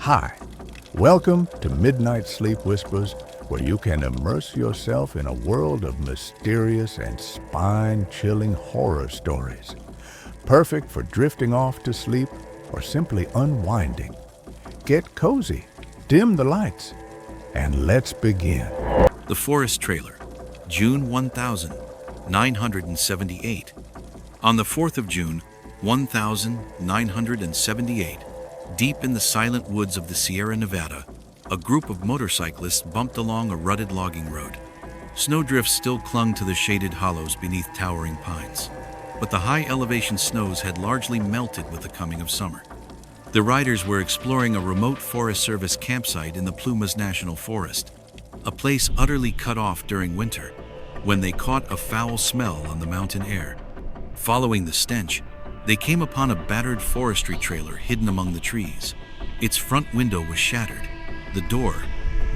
Hi, welcome to Midnight Sleep Whispers, where you can immerse yourself in a world of mysterious and spine-chilling horror stories. Perfect for drifting off to sleep or simply unwinding. Get cozy, dim the lights, and let's begin. The Forest Trailer, June 1978. On the 4th of June, 1978, deep in the silent woods of the Sierra Nevada, a group of motorcyclists bumped along a rutted logging road. Snowdrifts still clung to the shaded hollows beneath towering pines, but the high-elevation snows had largely melted with the coming of summer. The riders were exploring a remote Forest Service campsite in the Plumas National Forest, a place utterly cut off during winter, when they caught a foul smell on the mountain air. Following the stench, they came upon a battered forestry trailer hidden among the trees. Its front window was shattered. The door,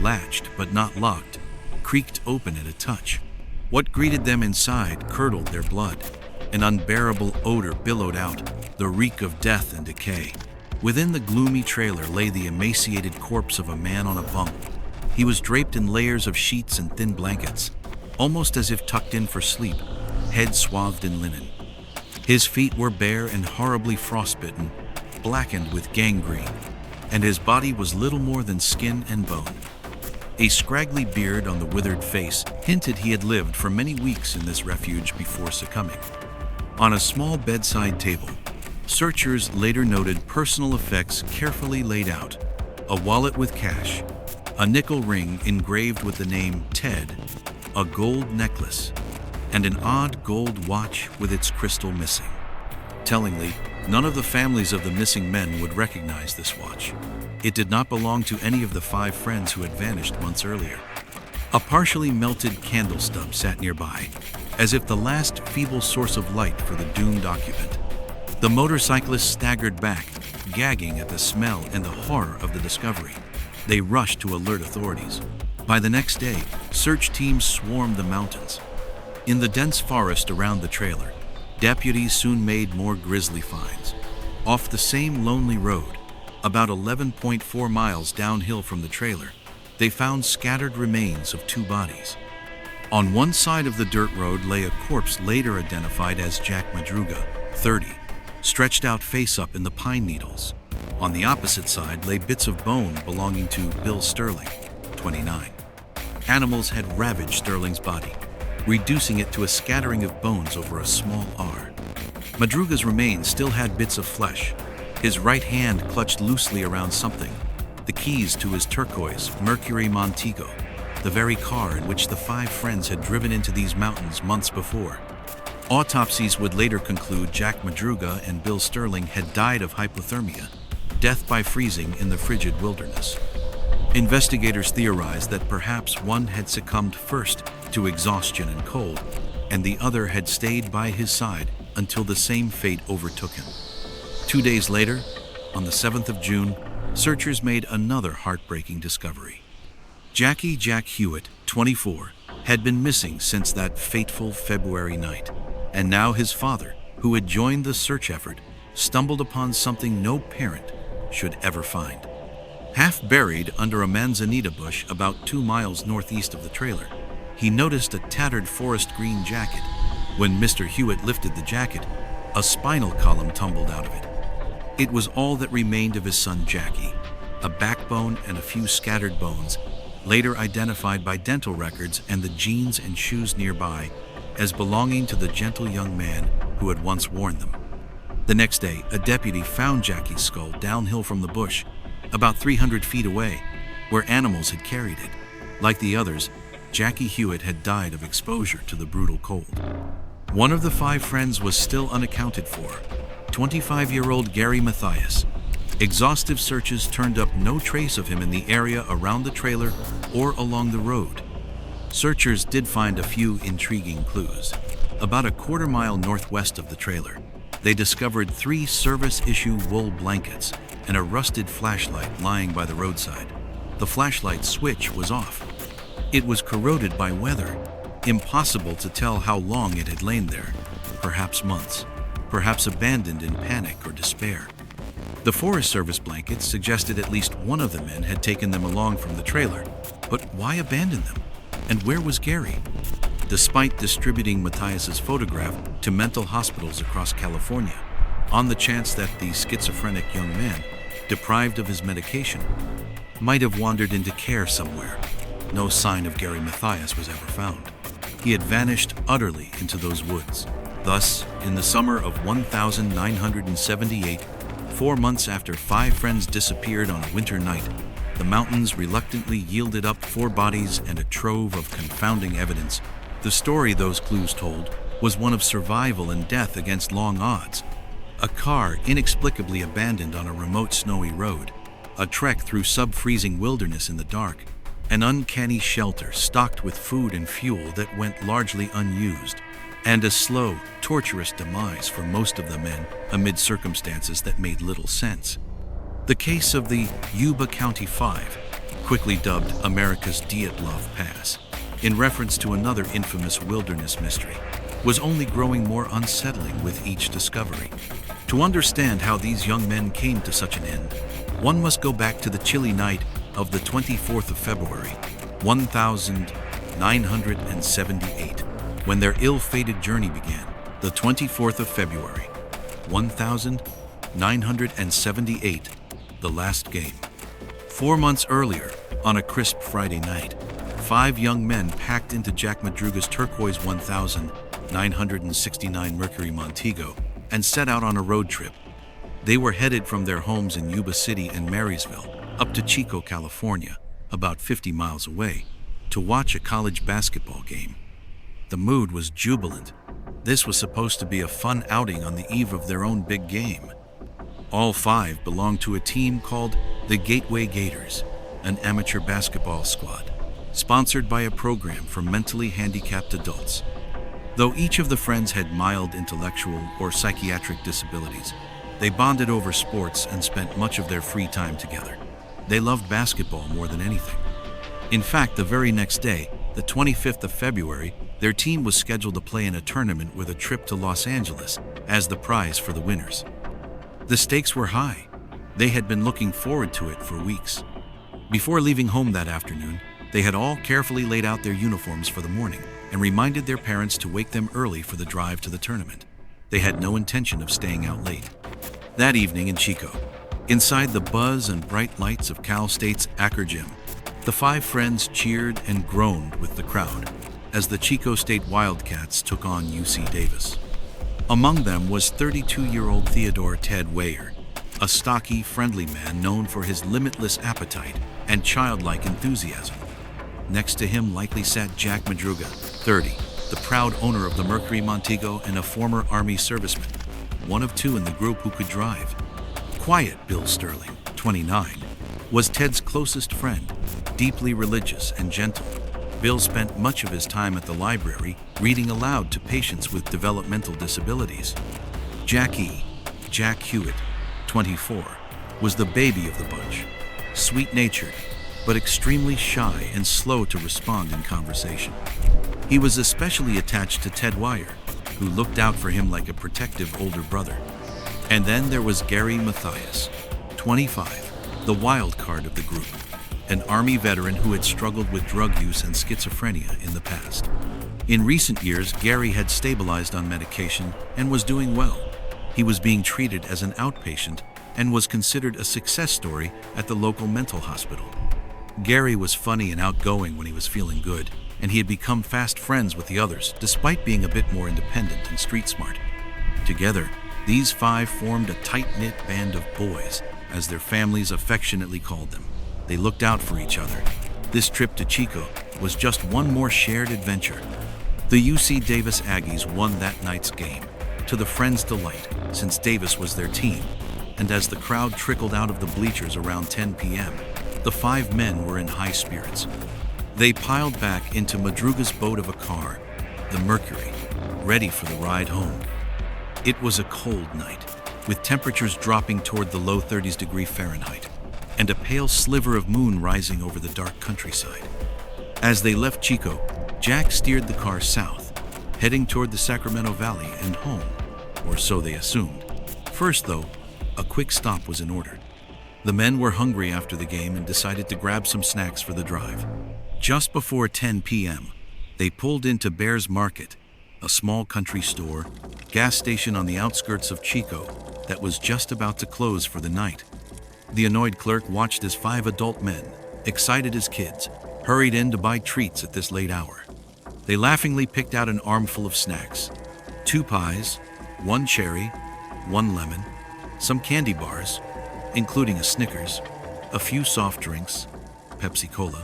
latched but not locked, creaked open at a touch. What greeted them inside curdled their blood. An unbearable odor billowed out, the reek of death and decay. Within the gloomy trailer lay the emaciated corpse of a man on a bunk. He was draped in layers of sheets and thin blankets, almost as if tucked in for sleep, head swathed in linen. His feet were bare and horribly frostbitten, blackened with gangrene, and his body was little more than skin and bone. A scraggly beard on the withered face hinted he had lived for many weeks in this refuge before succumbing. On a small bedside table, searchers later noted personal effects carefully laid out: a wallet with cash, a nickel ring engraved with the name Ted, a gold necklace, and an odd gold watch with its crystal missing. Tellingly, none of the families of the missing men would recognize this watch. It did not belong to any of the 5 friends who had vanished months earlier. A partially melted candle stub sat nearby, as if the last feeble source of light for the doomed occupant. The motorcyclists staggered back, gagging at the smell and the horror of the discovery. They rushed to alert authorities. By the next day, search teams swarmed the mountains. In the dense forest around the trailer, deputies soon made more grisly finds. Off the same lonely road, about 11.4 miles downhill from the trailer, they found scattered remains of 2 bodies. On one side of the dirt road lay a corpse later identified as Jack Madruga, 30, stretched out face up in the pine needles. On the opposite side lay bits of bone belonging to Bill Sterling, 29. Animals had ravaged Sterling's body, reducing it to a scattering of bones over a small R. Madruga's remains still had bits of flesh. His right hand clutched loosely around something, the keys to his turquoise Mercury Montego, the very car in which the 5 friends had driven into these mountains months before. Autopsies would later conclude Jack Madruga and Bill Sterling had died of hypothermia, death by freezing in the frigid wilderness. Investigators theorized that perhaps one had succumbed first to exhaustion and cold, and the other had stayed by his side until the same fate overtook him. 2 days later, on the 7th of June, searchers made another heartbreaking discovery. Jack Hewitt, 24, had been missing since that fateful February night, and now his father, who had joined the search effort, stumbled upon something no parent should ever find. Half buried under a manzanita bush about 2 miles northeast of the trailer, he noticed a tattered forest green jacket. When Mr. Hewitt lifted the jacket, a spinal column tumbled out of it. It was all that remained of his son Jackie, a backbone and a few scattered bones, later identified by dental records and the jeans and shoes nearby as belonging to the gentle young man who had once worn them. The next day, a deputy found Jackie's skull downhill from the bush, about 300 feet away, where animals had carried it. Like the others, Jackie Hewitt had died of exposure to the brutal cold. One of the 5 friends was still unaccounted for, 25-year-old Gary Mathias. Exhaustive searches turned up no trace of him in the area around the trailer or along the road. Searchers did find a few intriguing clues. About a quarter-mile northwest of the trailer, they discovered 3 service-issue wool blankets and a rusted flashlight lying by the roadside. The flashlight switch was off. It was corroded by weather. Impossible to tell how long it had lain there, perhaps months, perhaps abandoned in panic or despair. The Forest Service blankets suggested at least one of the men had taken them along from the trailer. But why abandon them? And where was Gary? Despite distributing Matthias's photograph to mental hospitals across California, on the chance that the schizophrenic young man, deprived of his medication, might have wandered into care somewhere, no sign of Gary Matthias was ever found. He had vanished utterly into those woods. Thus, in the summer of 1978, 4 months after 5 friends disappeared on a winter night, the mountains reluctantly yielded up 4 bodies and a trove of confounding evidence. The story those clues told was one of survival and death against long odds. A car inexplicably abandoned on a remote snowy road, a trek through sub-freezing wilderness in the dark, an uncanny shelter stocked with food and fuel that went largely unused, and a slow, torturous demise for most of the men amid circumstances that made little sense. The case of the Yuba County Five, quickly dubbed America's Dyatlov Pass, in reference to another infamous wilderness mystery, was only growing more unsettling with each discovery. To understand how these young men came to such an end, one must go back to the chilly night of the 24th of February, 1978, when their ill-fated journey began. The 24th of February, 1978, the last game. 4 months earlier, on a crisp Friday night, 5 young men packed into Jack Madruga's turquoise 1969 Mercury Montego and set out on a road trip. They were headed from their homes in Yuba City and Marysville up to Chico, California, about 50 miles away, to watch a college basketball game. The mood was jubilant. This was supposed to be a fun outing on the eve of their own big game. All 5 belonged to a team called the Gateway Gators, an amateur basketball squad, sponsored by a program for mentally handicapped adults. Though each of the friends had mild intellectual or psychiatric disabilities, they bonded over sports and spent much of their free time together. They loved basketball more than anything. In fact, the very next day, the 25th of February, their team was scheduled to play in a tournament with a trip to Los Angeles as the prize for the winners. The stakes were high. They had been looking forward to it for weeks. Before leaving home that afternoon, they had all carefully laid out their uniforms for the morning and reminded their parents to wake them early for the drive to the tournament. They had no intention of staying out late. That evening in Chico, inside the buzz and bright lights of Cal State's Acker Gym, the 5 friends cheered and groaned with the crowd as the Chico State Wildcats took on UC Davis. Among them was 32-year-old Theodore Ted Weyer, a stocky, friendly man known for his limitless appetite and childlike enthusiasm. Next to him likely sat Jack Madruga, 30, the proud owner of the Mercury Montego and a former Army serviceman, one of 2 in the group who could drive. Quiet Bill Sterling, 29, was Ted's closest friend, deeply religious and gentle. Bill spent much of his time at the library reading aloud to patients with developmental disabilities. Jack Hewitt, 24, was the baby of the bunch, sweet-natured, but extremely shy and slow to respond in conversation. He was especially attached to Ted Weyer, who looked out for him like a protective older brother. And then there was Gary Matthias, 25, the wild card of the group, an Army veteran who had struggled with drug use and schizophrenia in the past. In recent years, Gary had stabilized on medication and was doing well. He was being treated as an outpatient and was considered a success story at the local mental hospital. Gary was funny and outgoing when he was feeling good, and he had become fast friends with the others, despite being a bit more independent and street smart. Together, these 5 formed a tight-knit band of boys, as their families affectionately called them. They looked out for each other. This trip to Chico was just one more shared adventure. The UC Davis Aggies won that night's game, to the friends' delight, since Davis was their team, and as the crowd trickled out of the bleachers around 10 p.m., the 5 men were in high spirits. They piled back into Madruga's boat of a car, the Mercury, ready for the ride home. It was a cold night, with temperatures dropping toward the low 30s degree Fahrenheit, and a pale sliver of moon rising over the dark countryside. As they left Chico, Jack steered the car south, heading toward the Sacramento Valley and home, or so they assumed. First, though, a quick stop was in order. The men were hungry after the game and decided to grab some snacks for the drive. Just before 10 p.m., they pulled into Bear's Market, a small country store, gas station on the outskirts of Chico that was just about to close for the night. The annoyed clerk watched as 5 adult men, excited as kids, hurried in to buy treats at this late hour. They laughingly picked out an armful of snacks: 2 pies, 1 cherry, 1 lemon, some candy bars, including a Snickers, a few soft drinks, Pepsi Cola,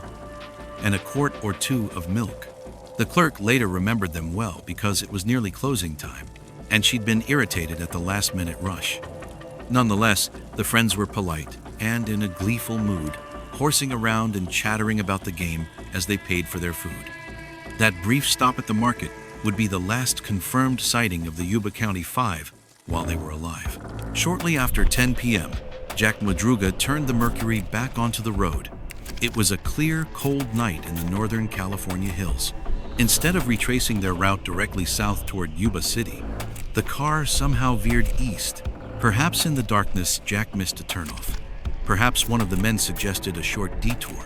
and a quart or 2 of milk. The clerk later remembered them well because it was nearly closing time, and she'd been irritated at the last-minute rush. Nonetheless, the friends were polite and in a gleeful mood, horsing around and chattering about the game as they paid for their food. That brief stop at the market would be the last confirmed sighting of the Yuba County Five while they were alive. Shortly after 10 p.m., Jack Madruga turned the Mercury back onto the road. It was a clear, cold night in the Northern California hills. Instead of retracing their route directly south toward Yuba City, the car somehow veered east. Perhaps in the darkness, Jack missed a turnoff. Perhaps one of the men suggested a short detour,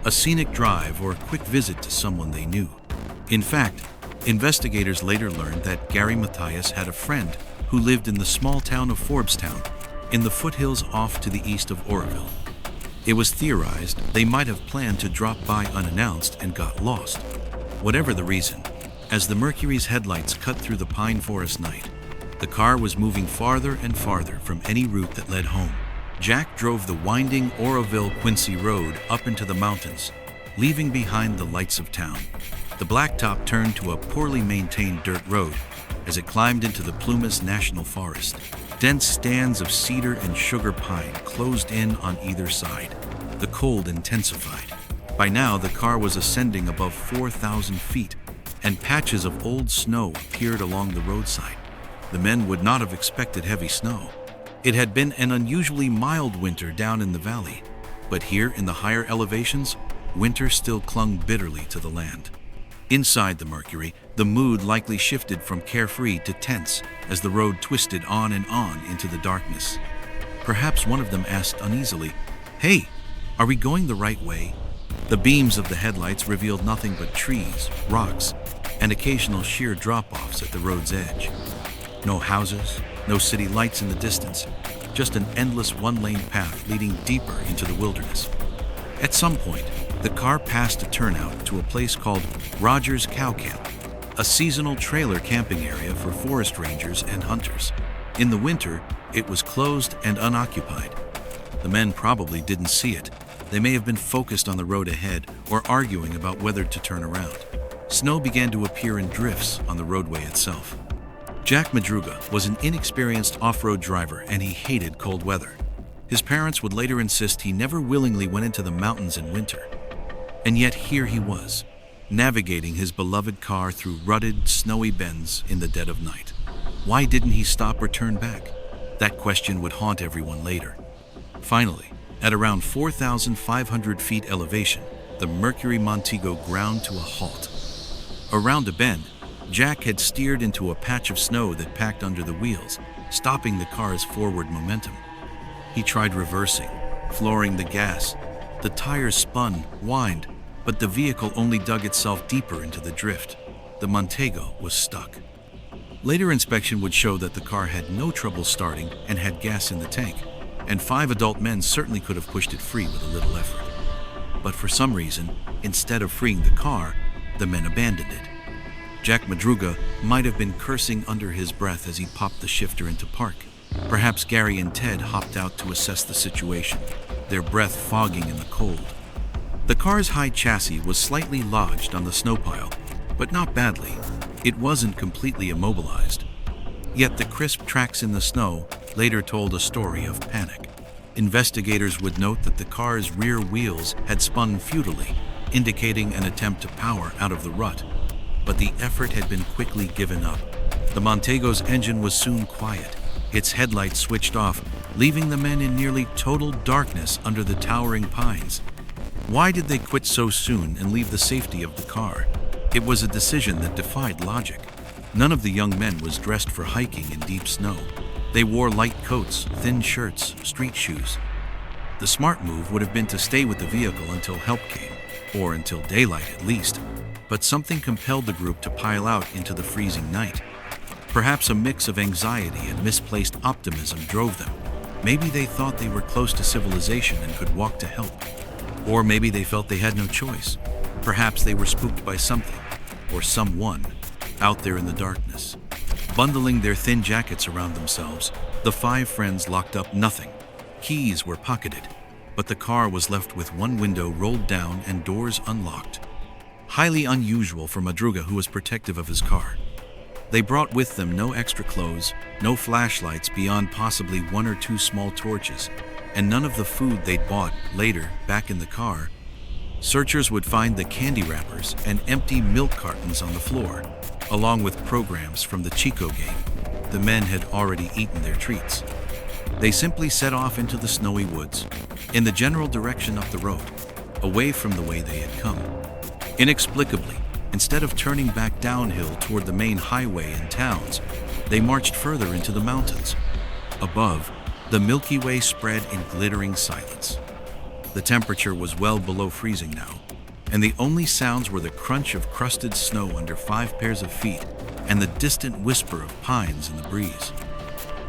a scenic drive, or a quick visit to someone they knew. In fact, investigators later learned that Gary Matthias had a friend who lived in the small town of Forbestown, in the foothills off to the east of Oroville. It was theorized they might have planned to drop by unannounced and got lost. Whatever the reason, as the Mercury's headlights cut through the pine forest night, the car was moving farther and farther from any route that led home. Jack drove the winding Oroville-Quincy Road up into the mountains, leaving behind the lights of town. The blacktop turned to a poorly maintained dirt road as it climbed into the Plumas National Forest. Dense stands of cedar and sugar pine closed in on either side. The cold intensified. By now, the car was ascending above 4,000 feet, and patches of old snow appeared along the roadside. The men would not have expected heavy snow. It had been an unusually mild winter down in the valley, but here in the higher elevations, winter still clung bitterly to the land. Inside the Mercury, the mood likely shifted from carefree to tense as the road twisted on and on into the darkness. Perhaps one of them asked uneasily, "Hey, are we going the right way?" The beams of the headlights revealed nothing but trees, rocks, and occasional sheer drop-offs at the road's edge. No houses, no city lights in the distance, just an endless one-lane path leading deeper into the wilderness. At some point, the car passed a turnout to a place called Rogers Cow Camp, a seasonal trailer camping area for forest rangers and hunters. In the winter, it was closed and unoccupied. The men probably didn't see it. They may have been focused on the road ahead or arguing about whether to turn around. Snow began to appear in drifts on the roadway itself. Jack Madruga was an inexperienced off-road driver and he hated cold weather. His parents would later insist he never willingly went into the mountains in winter. And yet here he was, navigating his beloved car through rutted, snowy bends in the dead of night. Why didn't he stop or turn back? That question would haunt everyone later. Finally, at around 4,500 feet elevation, the Mercury Montego ground to a halt. Around a bend, Jack had steered into a patch of snow that packed under the wheels, stopping the car's forward momentum. He tried reversing, flooring the gas. The tires spun, whined, but the vehicle only dug itself deeper into the drift. The Montego was stuck. Later inspection would show that the car had no trouble starting and had gas in the tank, and 5 adult men certainly could have pushed it free with a little effort. But for some reason, instead of freeing the car, the men abandoned it. Jack Madruga might have been cursing under his breath as he popped the shifter into park. Perhaps Gary and Ted hopped out to assess the situation, their breath fogging in the cold. The car's high chassis was slightly lodged on the snow pile, but not badly. It wasn't completely immobilized. Yet the crisp tracks in the snow later told a story of panic. Investigators would note that the car's rear wheels had spun futilely, indicating an attempt to power out of the rut. But the effort had been quickly given up. The Montego's engine was soon quiet, its headlights switched off, leaving the men in nearly total darkness under the towering pines. Why did they quit so soon and leave the safety of the car? It was a decision that defied logic. None of the young men was dressed for hiking in deep snow. They wore light coats, thin shirts, street shoes. The smart move would have been to stay with the vehicle until help came, or until daylight at least, but something compelled the group to pile out into the freezing night. Perhaps a mix of anxiety and misplaced optimism drove them. Maybe they thought they were close to civilization and could walk to help. Or maybe they felt they had no choice. Perhaps they were spooked by something, or someone, out there in the darkness. Bundling their thin jackets around themselves, the 5 friends locked up nothing. Keys were pocketed, but the car was left with one window rolled down and doors unlocked. Highly unusual for Madruga, who was protective of his car. They brought with them no extra clothes, no flashlights beyond possibly 1 or 2 small torches, and none of the food they'd bought later back in the car. Searchers would find the candy wrappers and empty milk cartons on the floor, along with programs from the Chico game. The men had already eaten their treats. They simply set off into the snowy woods, in the general direction up the road, away from the way they had come. Inexplicably, instead of turning back downhill toward the main highway and towns, they marched further into the mountains. Above, the Milky Way spread in glittering silence. The temperature was well below freezing now, and the only sounds were the crunch of crusted snow under 5 pairs of feet and the distant whisper of pines in the breeze.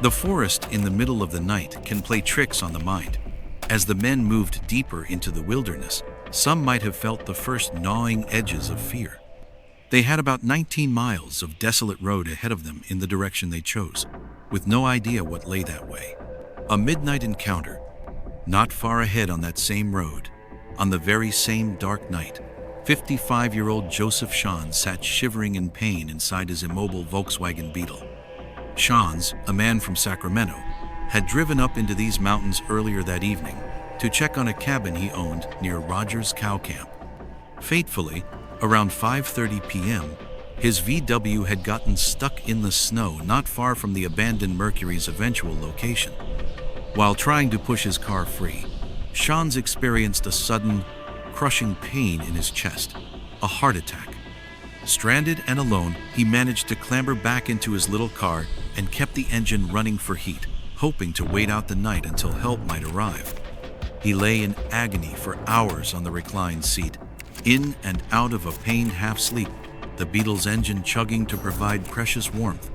The forest in the middle of the night can play tricks on the mind. As the men moved deeper into the wilderness, some might have felt the first gnawing edges of fear. They had about 19 miles of desolate road ahead of them in the direction they chose, with no idea what lay that way. A midnight encounter. Not far ahead on that same road, on the very same dark night, 55-year-old Joseph Shans sat shivering in pain inside his immobile Volkswagen Beetle. Shans, a man from Sacramento, had driven up into these mountains earlier that evening to check on a cabin he owned near Rogers Cow Camp. Fatefully, around 5:30 p.m., his VW had gotten stuck in the snow not far from the abandoned Mercury's eventual location. While trying to push his car free, Shans experienced a sudden, crushing pain in his chest, a heart attack. Stranded and alone, he managed to clamber back into his little car and kept the engine running for heat, hoping to wait out the night until help might arrive. He lay in agony for hours on the reclined seat, in and out of a pained half-sleep, the Beetle's engine chugging to provide precious warmth.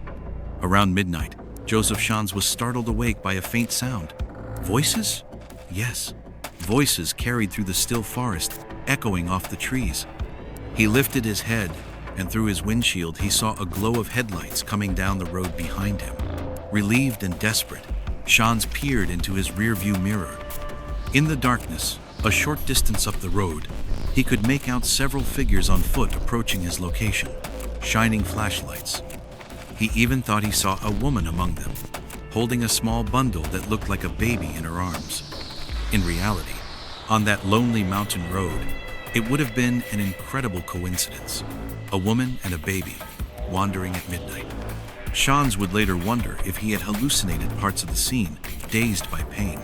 Around midnight, Joseph Shans was startled awake by a faint sound. Voices? Yes, voices carried through the still forest, echoing off the trees. He lifted his head, and through his windshield he saw a glow of headlights coming down the road behind him. Relieved and desperate, Shans peered into his rearview mirror. In the darkness, a short distance up the road, he could make out several figures on foot approaching his location, shining flashlights. He even thought he saw a woman among them, holding a small bundle that looked like a baby in her arms. In reality, on that lonely mountain road, it would have been an incredible coincidence. A woman and a baby, wandering at midnight. Shans would later wonder if he had hallucinated parts of the scene, dazed by pain.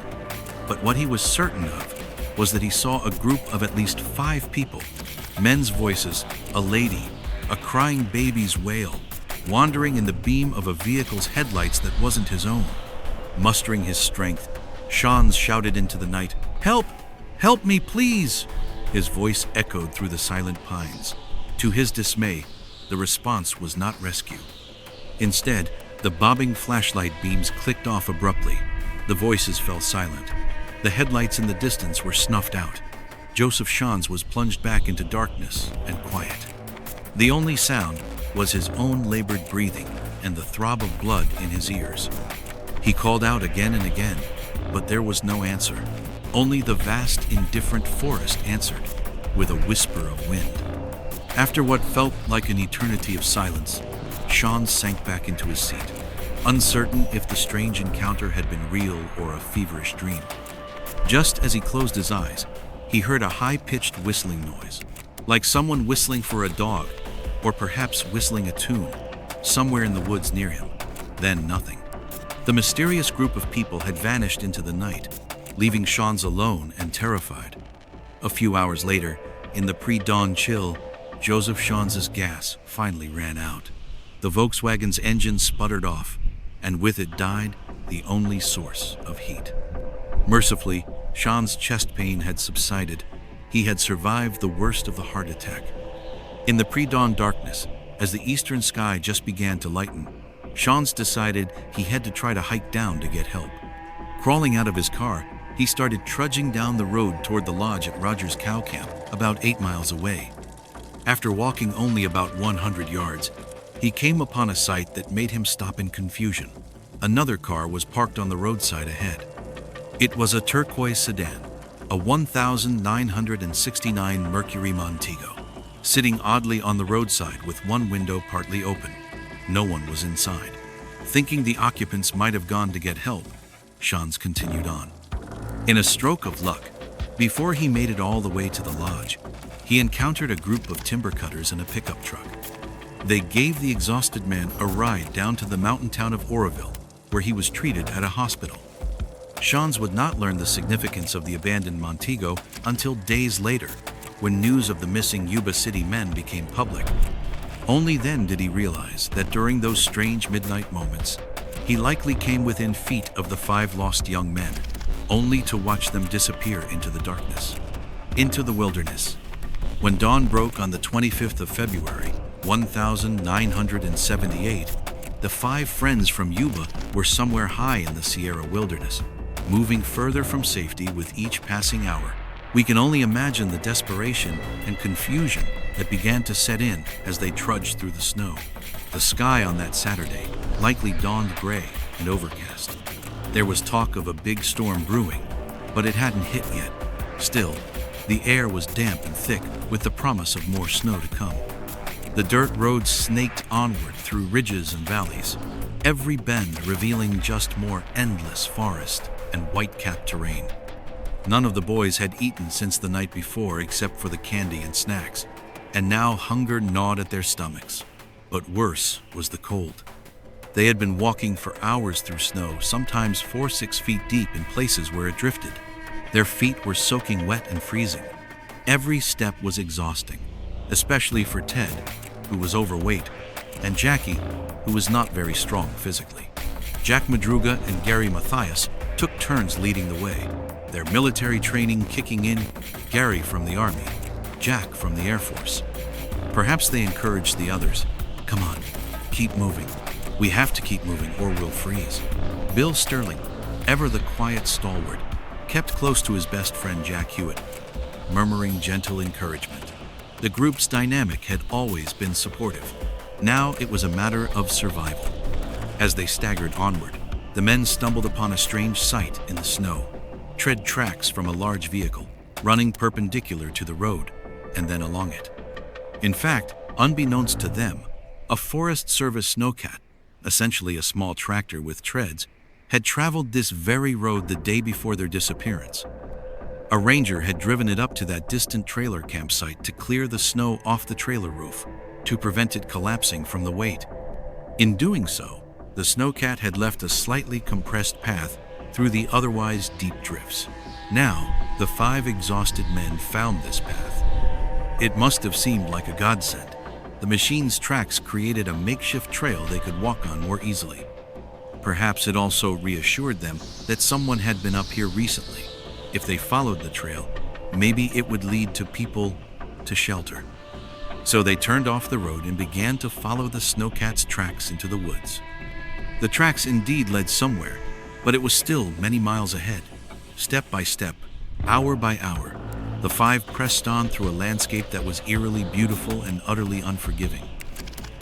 But what he was certain of was that he saw a group of at least 5 people, men's voices, a lady, a crying baby's wail, wandering in the beam of a vehicle's headlights that wasn't his own. Mustering his strength, Shans shouted into the night, "Help! Help me, please!" His voice echoed through the silent pines. To his dismay, the response was not rescue. Instead, the bobbing flashlight beams clicked off abruptly. The voices fell silent. The headlights in the distance were snuffed out. Joseph Shans was plunged back into darkness and quiet. The only sound was his own labored breathing and the throb of blood in his ears. He called out again and again, but there was no answer. Only the vast, indifferent forest answered, with a whisper of wind. After what felt like an eternity of silence, Shans sank back into his seat, uncertain if the strange encounter had been real or a feverish dream. Just as he closed his eyes, he heard a high-pitched whistling noise, like someone whistling for a dog, or perhaps whistling a tune, somewhere in the woods near him. Then nothing. The mysterious group of people had vanished into the night, leaving Shans alone and terrified. A few hours later, in the pre-dawn chill, Joseph Shans's gas finally ran out. The Volkswagen's engine sputtered off, and with it died the only source of heat. Mercifully, Sean's chest pain had subsided. He had survived the worst of the heart attack. In the pre-dawn darkness, as the eastern sky just began to lighten, Sean decided he had to try to hike down to get help. Crawling out of his car, he started trudging down the road toward the lodge at Rogers Cow Camp, about 8 miles away. After walking only about 100 yards, he came upon a sight that made him stop in confusion. Another car was parked on the roadside ahead. It was a turquoise sedan, a 1969 Mercury Montego, sitting oddly on the roadside with one window partly open. No one was inside. Thinking the occupants might have gone to get help, Sean continued on. In a stroke of luck, before he made it all the way to the lodge, he encountered a group of timber cutters in a pickup truck. They gave the exhausted man a ride down to the mountain town of Oroville, where he was treated at a hospital. Sean would not learn the significance of the abandoned Montego until days later, when news of the missing Yuba City men became public. Only then did he realize that during those strange midnight moments, he likely came within feet of the 5 lost young men, only to watch them disappear into the darkness, into the wilderness. When dawn broke on the 25th of February, 1978, the 5 friends from Yuba were somewhere high in the Sierra wilderness, moving further from safety with each passing hour. We can only imagine the desperation and confusion that began to set in as they trudged through the snow. The sky on that Saturday likely dawned gray and overcast. There was talk of a big storm brewing, but it hadn't hit yet. Still, the air was damp and thick with the promise of more snow to come. The dirt roads snaked onward through ridges and valleys, every bend revealing just more endless forest and white-capped terrain. None of the boys had eaten since the night before except for the candy and snacks, and now hunger gnawed at their stomachs. But worse was the cold. They had been walking for hours through snow, sometimes 4-6 feet deep in places where it drifted. Their feet were soaking wet and freezing. Every step was exhausting, especially for Ted, who was overweight, and Jackie, who was not very strong physically. Jack Madruga and Gary Mathias took turns leading the way, their military training kicking in, Gary from the Army, Jack from the Air Force. Perhaps they encouraged the others. Come on, keep moving. We have to keep moving or we'll freeze. Bill Sterling, ever the quiet stalwart, kept close to his best friend Jack Hewitt, murmuring gentle encouragement. The group's dynamic had always been supportive. Now it was a matter of survival. As they staggered onward, the men stumbled upon a strange sight in the snow. Tread tracks from a large vehicle, running perpendicular to the road, and then along it. In fact, unbeknownst to them, a Forest Service snowcat, essentially a small tractor with treads, had traveled this very road the day before their disappearance. A ranger had driven it up to that distant trailer campsite to clear the snow off the trailer roof, to prevent it collapsing from the weight. In doing so, the snowcat had left a slightly compressed path through the otherwise deep drifts. Now, the 5 exhausted men found this path. It must have seemed like a godsend. The machine's tracks created a makeshift trail they could walk on more easily. Perhaps it also reassured them that someone had been up here recently. If they followed the trail, maybe it would lead to people, to shelter. So they turned off the road and began to follow the snowcat's tracks into the woods. The tracks indeed led somewhere, but it was still many miles ahead. Step by step, hour by hour, the 5 pressed on through a landscape that was eerily beautiful and utterly unforgiving.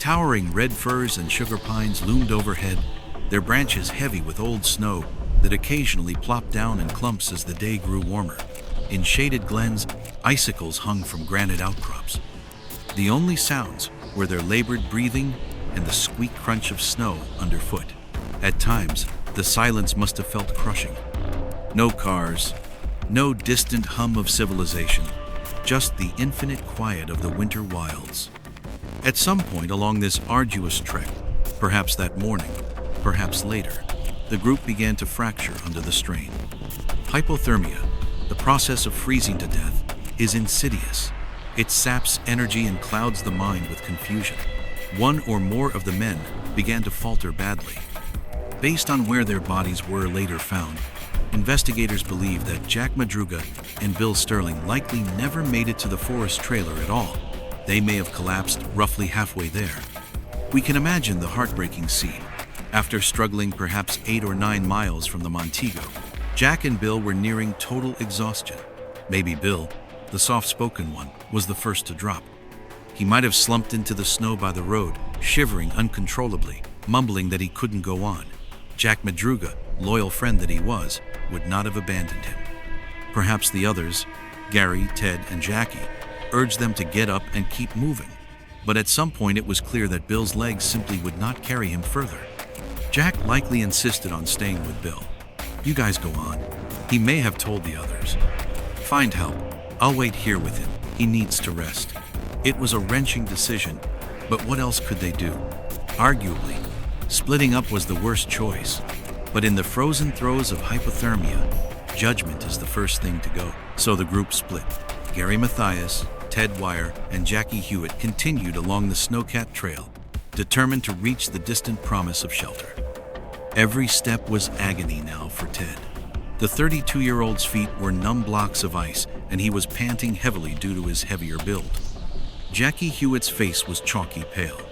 Towering red firs and sugar pines loomed overhead, their branches heavy with old snow that occasionally plopped down in clumps as the day grew warmer. In shaded glens, icicles hung from granite outcrops. The only sounds were their labored breathing and the squeak crunch of snow underfoot. At times, the silence must have felt crushing. No cars, no distant hum of civilization, just the infinite quiet of the winter wilds. At some point along this arduous trek, perhaps that morning, perhaps later, the group began to fracture under the strain. Hypothermia, the process of freezing to death, is insidious. It saps energy and clouds the mind with confusion. One or more of the men began to falter badly. Based on where their bodies were later found, investigators believe that Jack Madruga and Bill Sterling likely never made it to the forest trailer at all. They may have collapsed roughly halfway there. We can imagine the heartbreaking scene. After struggling perhaps 8 or 9 miles from the Montego, Jack and Bill were nearing total exhaustion. Maybe Bill, the soft-spoken one, was the first to drop. He might have slumped into the snow by the road, shivering uncontrollably, mumbling that he couldn't go on. Jack Madruga, loyal friend that he was, would not have abandoned him. Perhaps the others, Gary, Ted, and Jackie, urged them to get up and keep moving. But at some point it was clear that Bill's legs simply would not carry him further. Jack likely insisted on staying with Bill. "You guys go on," he may have told the others. "Find help. I'll wait here with him. He needs to rest." It was a wrenching decision, but what else could they do? Arguably, splitting up was the worst choice. But in the frozen throes of hypothermia, judgment is the first thing to go. So the group split. Gary Mathias, Ted Wire, and Jackie Hewitt continued along the Snowcat Trail, determined to reach the distant promise of shelter. Every step was agony now for Ted. The 32-year-old's feet were numb blocks of ice, and he was panting heavily due to his heavier build. Jackie Hewitt's face was chalky pale.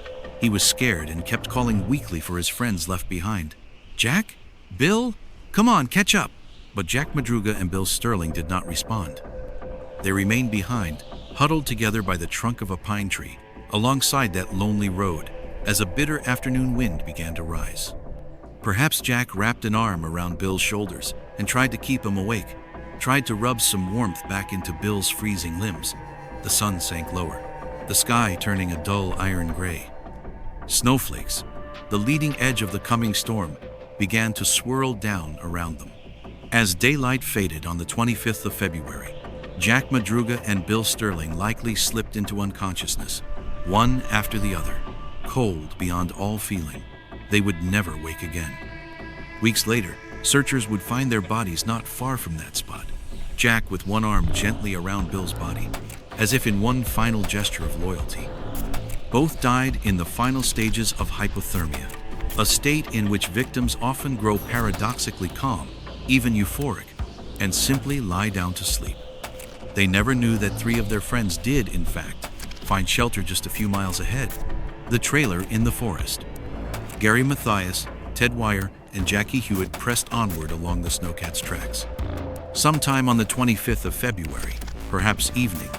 He was scared and kept calling weakly for his friends left behind. "Jack? Bill? Come on, catch up!" But Jack Madruga and Bill Sterling did not respond. They remained behind, huddled together by the trunk of a pine tree, alongside that lonely road, as a bitter afternoon wind began to rise. Perhaps Jack wrapped an arm around Bill's shoulders and tried to keep him awake, tried to rub some warmth back into Bill's freezing limbs. The sun sank lower, the sky turning a dull iron gray. Snowflakes, the leading edge of the coming storm, began to swirl down around them. As daylight faded on the 25th of February, Jack Madruga and Bill Sterling likely slipped into unconsciousness, one after the other, cold beyond all feeling. They would never wake again. Weeks later, searchers would find their bodies not far from that spot, Jack with one arm gently around Bill's body, as if in one final gesture of loyalty. Both died in the final stages of hypothermia, a state in which victims often grow paradoxically calm, even euphoric, and simply lie down to sleep. They never knew that 3 of their friends did, in fact, find shelter just a few miles ahead, the trailer in the forest. Gary Mathias, Ted Wire, and Jackie Hewitt pressed onward along the Snowcat's tracks. Sometime on the 25th of February, perhaps evening,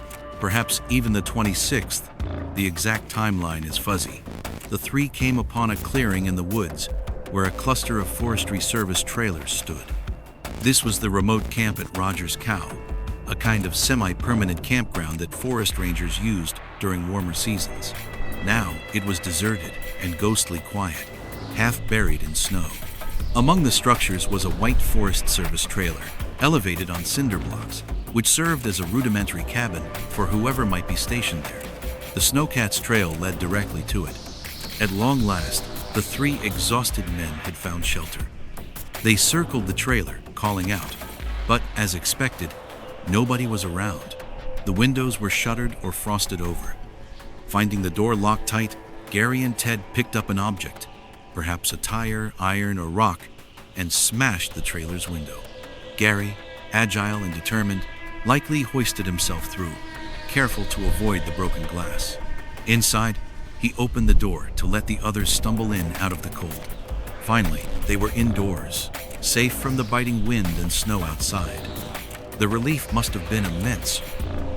perhaps even the 26th, the exact timeline is fuzzy, the 3 came upon a clearing in the woods where a cluster of Forestry Service trailers stood. This was the remote camp at Rogers Cow, a kind of semi-permanent campground that forest rangers used during warmer seasons. Now it was deserted and ghostly quiet, half buried in snow. Among the structures was a white Forest Service trailer, elevated on cinder blocks, which served as a rudimentary cabin for whoever might be stationed there. The Snowcat's trail led directly to it. At long last, the 3 exhausted men had found shelter. They circled the trailer, calling out, but as expected, nobody was around. The windows were shuttered or frosted over. Finding the door locked tight, Gary and Ted picked up an object, perhaps a tire, iron, or rock, and smashed the trailer's window. Gary, agile and determined, likely hoisted himself through, careful to avoid the broken glass. Inside, he opened the door to let the others stumble in out of the cold. Finally, they were indoors, safe from the biting wind and snow outside. The relief must have been immense.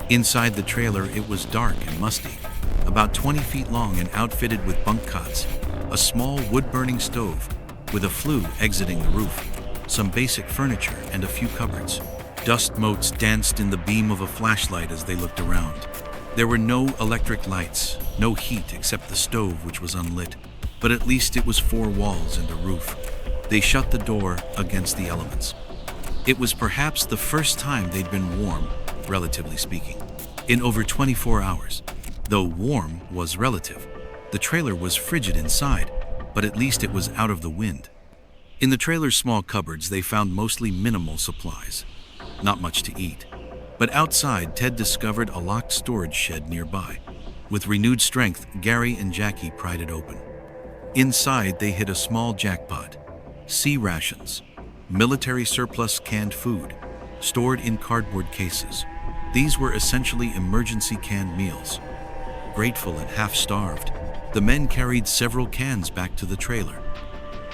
Inside the trailer, it was dark and musty, about 20 feet long and outfitted with bunk cots, a small wood-burning stove with a flue exiting the roof, some basic furniture, and a few cupboards. Dust motes danced in the beam of a flashlight as they looked around. There were no electric lights, no heat except the stove, which was unlit, but at least it was 4 walls and a roof. They shut the door against the elements. It was perhaps the first time they'd been warm, relatively speaking, in over 24 hours. Though warm was relative, the trailer was frigid inside, but at least it was out of the wind. In the trailer's small cupboards, they found mostly minimal supplies. Not much to eat. But outside, Ted discovered a locked storage shed nearby. With renewed strength, Gary and Jackie pried it open. Inside, they hit a small jackpot. sea rations, military surplus canned food, stored in cardboard cases. These were essentially emergency canned meals. Grateful and half-starved, the men carried several cans back to the trailer.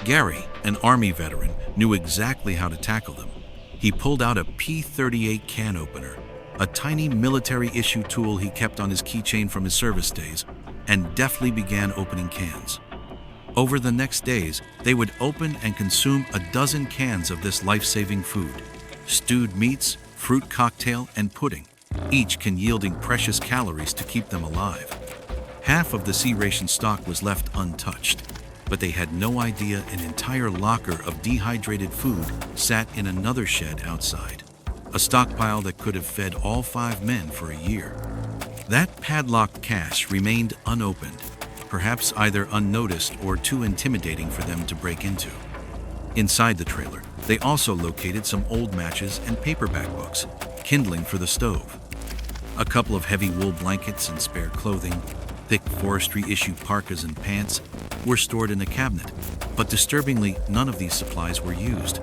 Gary, an Army veteran, knew exactly how to tackle them. He pulled out a P-38 can opener, a tiny military-issue tool he kept on his keychain from his service days, and deftly began opening cans. Over the next days, they would open and consume a dozen cans of this life-saving food: stewed meats, fruit cocktail, and pudding, each can yielding precious calories to keep them alive. Half of the sea ration stock was left untouched, but they had no idea an entire locker of dehydrated food sat in another shed outside, a stockpile that could have fed all 5 men for a year. That padlocked cache remained unopened, perhaps either unnoticed or too intimidating for them to break into. Inside the trailer, they also located some old matches and paperback books, kindling for the stove. A couple of heavy wool blankets and spare clothing, thick forestry issue parkas and pants, were stored in a cabinet, but disturbingly, none of these supplies were used.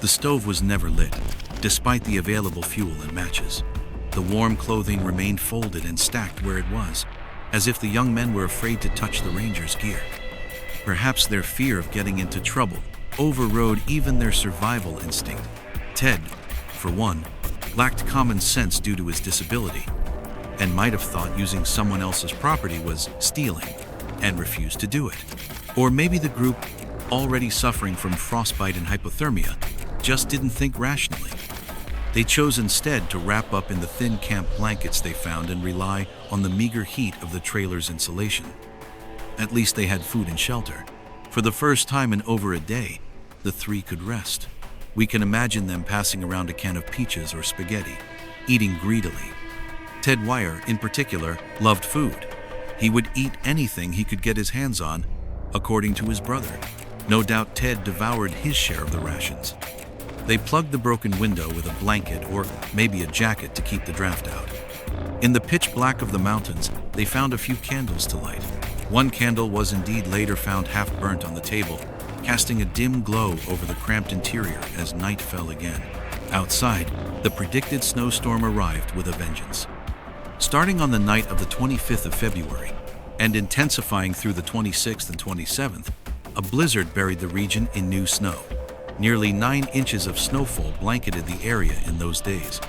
The stove was never lit, despite the available fuel and matches. The warm clothing remained folded and stacked where it was, as if the young men were afraid to touch the Rangers' gear. Perhaps their fear of getting into trouble overrode even their survival instinct. Ted, for one, lacked common sense due to his disability, and might have thought using someone else's property was stealing, and refused to do it. Or maybe the group, already suffering from frostbite and hypothermia, just didn't think rationally. They chose instead to wrap up in the thin camp blankets they found and rely on the meager heat of the trailer's insulation. At least they had food and shelter. For the first time in over a day, the 3 could rest. We can imagine them passing around a can of peaches or spaghetti, eating greedily. Ted Wire, in particular, loved food. He would eat anything he could get his hands on, according to his brother. No doubt Ted devoured his share of the rations. They plugged the broken window with a blanket or maybe a jacket to keep the draft out. In the pitch black of the mountains, they found a few candles to light. One candle was indeed later found half burnt on the table, casting a dim glow over the cramped interior as night fell again. Outside, the predicted snowstorm arrived with a vengeance. Starting on the night of the 25th of February and intensifying through the 26th and 27th, a blizzard buried the region in new snow. Nearly 9 inches of snowfall blanketed the area in those days.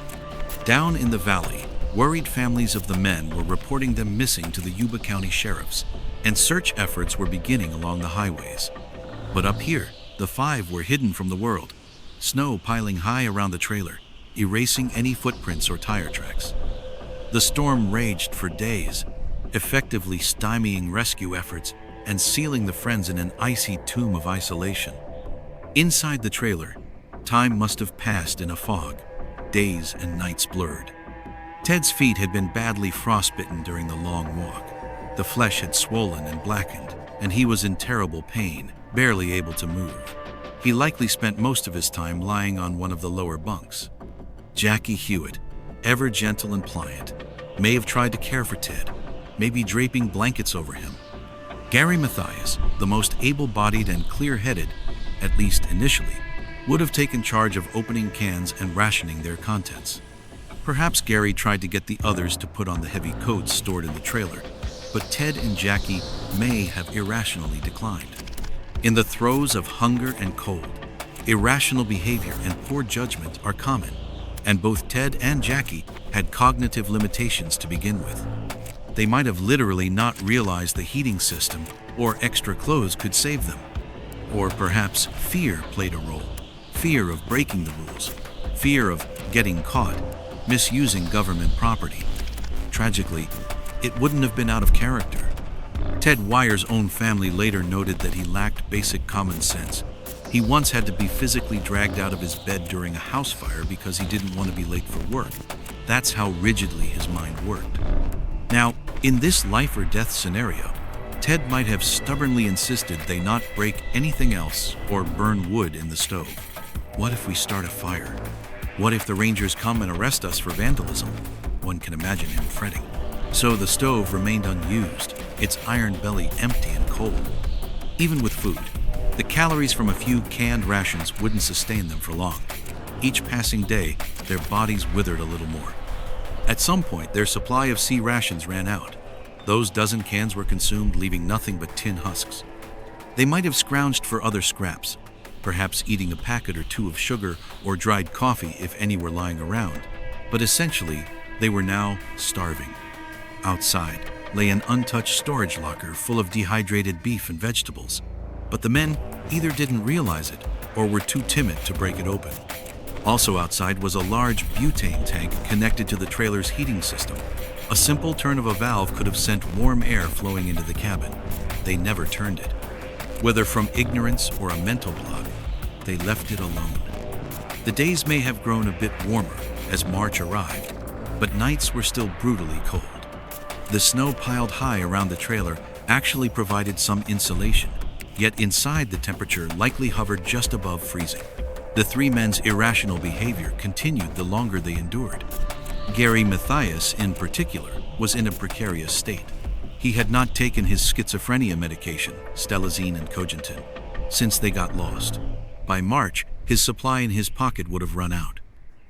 Down in the valley, worried families of the men were reporting them missing to the Yuba County sheriffs, and search efforts were beginning along the highways. But up here, the 5 were hidden from the world, snow piling high around the trailer, erasing any footprints or tire tracks. The storm raged for days, effectively stymieing rescue efforts and sealing the friends in an icy tomb of isolation. Inside the trailer, time must have passed in a fog, days and nights blurred. Ted's feet had been badly frostbitten during the long walk. The flesh had swollen and blackened, and he was in terrible pain, barely able to move. He likely spent most of his time lying on one of the lower bunks. Jackie Hewitt, ever gentle and pliant, may have tried to care for Ted, maybe draping blankets over him. Gary Mathias, the most able-bodied and clear-headed, at least initially, would have taken charge of opening cans and rationing their contents. Perhaps Gary tried to get the others to put on the heavy coats stored in the trailer, but Ted and Jackie may have irrationally declined. In the throes of hunger and cold, irrational behavior and poor judgment are common, and both Ted and Jackie had cognitive limitations to begin with. They might have literally not realized the heating system or extra clothes could save them. Or perhaps fear played a role. Fear of breaking the rules. Fear of getting caught, misusing government property. Tragically, it wouldn't have been out of character. Ted Wire's own family later noted that he lacked basic common sense. He once had to be physically dragged out of his bed during a house fire because he didn't want to be late for work. That's how rigidly his mind worked. Now, in this life or death scenario, Ted might have stubbornly insisted they not break anything else or burn wood in the stove. What if we start a fire? What if the Rangers come and arrest us for vandalism? One can imagine him fretting. So the stove remained unused, its iron belly empty and cold. Even with food, The calories from a few canned rations wouldn't sustain them for long. Each passing day, their bodies withered a little more. At some point, their supply of sea rations ran out. Those dozen cans were consumed, leaving nothing but tin husks. They might have scrounged for other scraps, perhaps eating a packet or two of sugar or dried coffee if any were lying around, but essentially, they were now starving. Outside lay an untouched storage locker full of dehydrated beef and vegetables, but the men either didn't realize it or were too timid to break it open. Also outside was a large butane tank connected to the trailer's heating system. A simple turn of a valve could have sent warm air flowing into the cabin. They never turned it. Whether from ignorance or a mental block, they left it alone. The days may have grown a bit warmer as March arrived, but nights were still brutally cold. The snow piled high around the trailer actually provided some insulation, yet inside the temperature likely hovered just above freezing. The three men's irrational behavior continued the longer they endured. Gary Mathias, in particular, was in a precarious state. He had not taken his schizophrenia medication, stelazine and cogentin, since they got lost. By March, his supply in his pocket would have run out.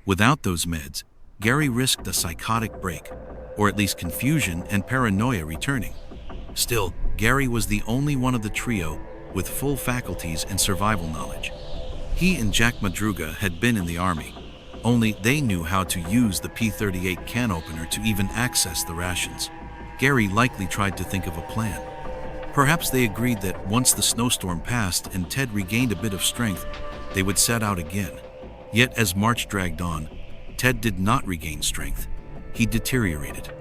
Without those meds, Gary risked a psychotic break, or at least confusion and paranoia returning. Still, Gary was the only one of the trio with full faculties and survival knowledge. He and Jack Madruga had been in the army, only they knew how to use the P-38 can opener to even access the rations. Gary likely tried to think of a plan. Perhaps they agreed that once the snowstorm passed and Ted regained a bit of strength, they would set out again. Yet as March dragged on, Ted did not regain strength. He deteriorated.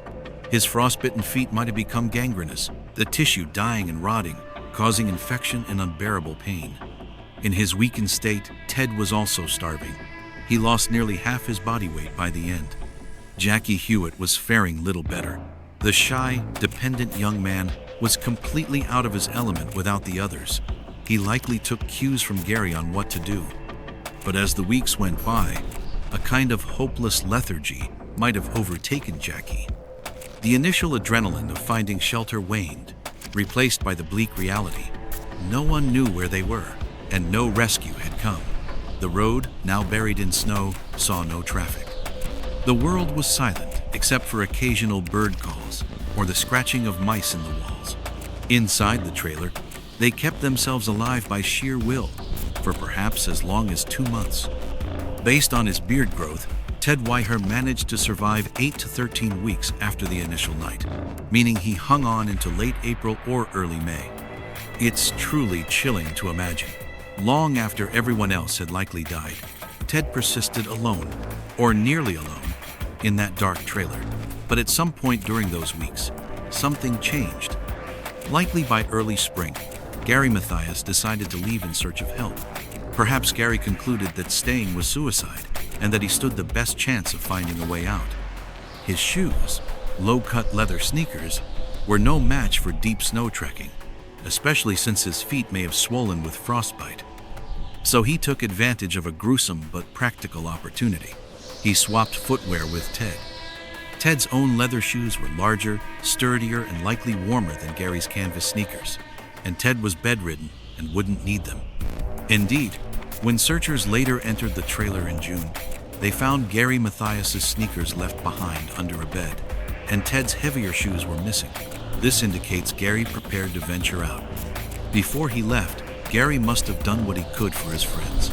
His frostbitten feet might have become gangrenous, the tissue dying and rotting, causing infection and unbearable pain. In his weakened state, Ted was also starving. He lost nearly half his body weight by the end. Jackie Hewitt was faring little better. The shy, dependent young man was completely out of his element without the others. He likely took cues from Gary on what to do. But as the weeks went by, a kind of hopeless lethargy might have overtaken Jackie. The initial adrenaline of finding shelter waned, replaced by the bleak reality. No one knew where they were, and no rescue had come. The road, now buried in snow, saw no traffic. The world was silent, except for occasional bird calls or the scratching of mice in the walls. Inside the trailer, they kept themselves alive by sheer will, for perhaps as long as 2 months. Based on his beard growth, Ted Weiher managed to survive 8 to 13 weeks after the initial night, meaning he hung on into late April or early May. It's truly chilling to imagine. Long after everyone else had likely died, Ted persisted alone, or nearly alone, in that dark trailer. But at some point during those weeks, something changed. Likely by early spring, Gary Mathias decided to leave in search of help. Perhaps Gary concluded that staying was suicide, and that he stood the best chance of finding a way out. His shoes, low-cut leather sneakers, were no match for deep snow trekking, especially since his feet may have swollen with frostbite. So he took advantage of a gruesome but practical opportunity. He swapped footwear with Ted. Ted's own leather shoes were larger, sturdier, and likely warmer than Gary's canvas sneakers, and Ted was bedridden and wouldn't need them. Indeed, when searchers later entered the trailer in June, they found Gary Mathias's sneakers left behind under a bed, and Ted's heavier shoes were missing. This indicates Gary prepared to venture out. Before he left, Gary must have done what he could for his friends.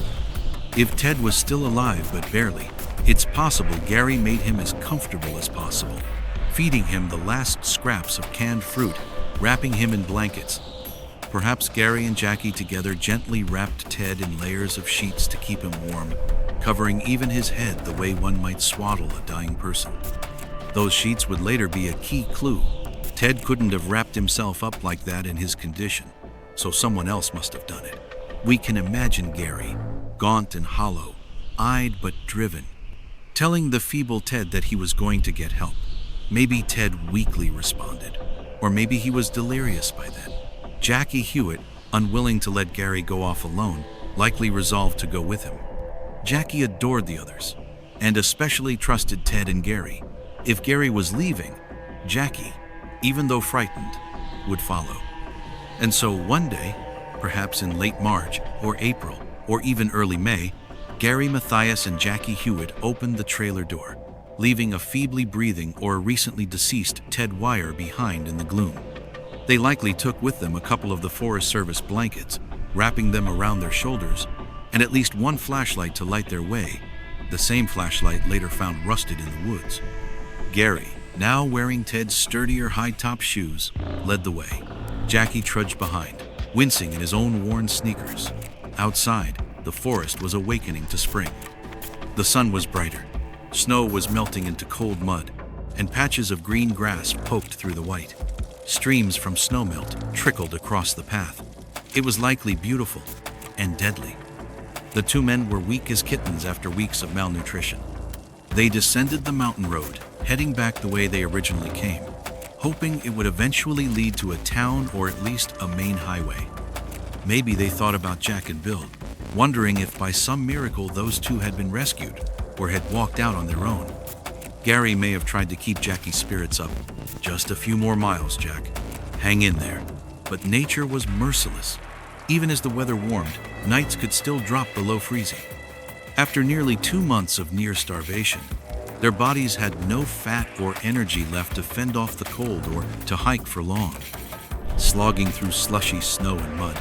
If Ted was still alive but barely, it's possible Gary made him as comfortable as possible, feeding him the last scraps of canned fruit, wrapping him in blankets. Perhaps Gary and Jackie together gently wrapped Ted in layers of sheets to keep him warm, covering even his head the way one might swaddle a dying person. Those sheets would later be a key clue. Ted couldn't have wrapped himself up like that in his condition, so someone else must have done it. We can imagine Gary, gaunt and hollow, eyed but driven, telling the feeble Ted that he was going to get help. Maybe Ted weakly responded, or maybe he was delirious by then. Jackie Hewitt, unwilling to let Gary go off alone, likely resolved to go with him. Jackie adored the others, and especially trusted Ted and Gary. If Gary was leaving, Jackie, even though frightened, would follow. And so one day, perhaps in late March or April or even early May, Gary Mathias and Jackie Hewitt opened the trailer door, leaving a feebly breathing or recently deceased Ted Wire behind in the gloom. They likely took with them a couple of the Forest Service blankets, wrapping them around their shoulders, and at least one flashlight to light their way, the same flashlight later found rusted in the woods. Gary, now wearing Ted's sturdier high-top shoes, led the way. Jackie trudged behind, wincing in his own worn sneakers. Outside, the forest was awakening to spring. The sun was brighter, snow was melting into cold mud, and patches of green grass poked through the white. Streams from snowmelt trickled across the path. It was likely beautiful and deadly. The two men were weak as kittens after weeks of malnutrition. They descended the mountain road, heading back the way they originally came, hoping it would eventually lead to a town or at least a main highway. Maybe they thought about Jack and Bill, wondering if by some miracle those two had been rescued or had walked out on their own. Gary may have tried to keep Jackie's spirits up. Just a few more miles, Jack. Hang in there. But nature was merciless. Even as the weather warmed, nights could still drop below freezing. After nearly 2 months of near starvation, their bodies had no fat or energy left to fend off the cold or to hike for long. Slogging through slushy snow and mud,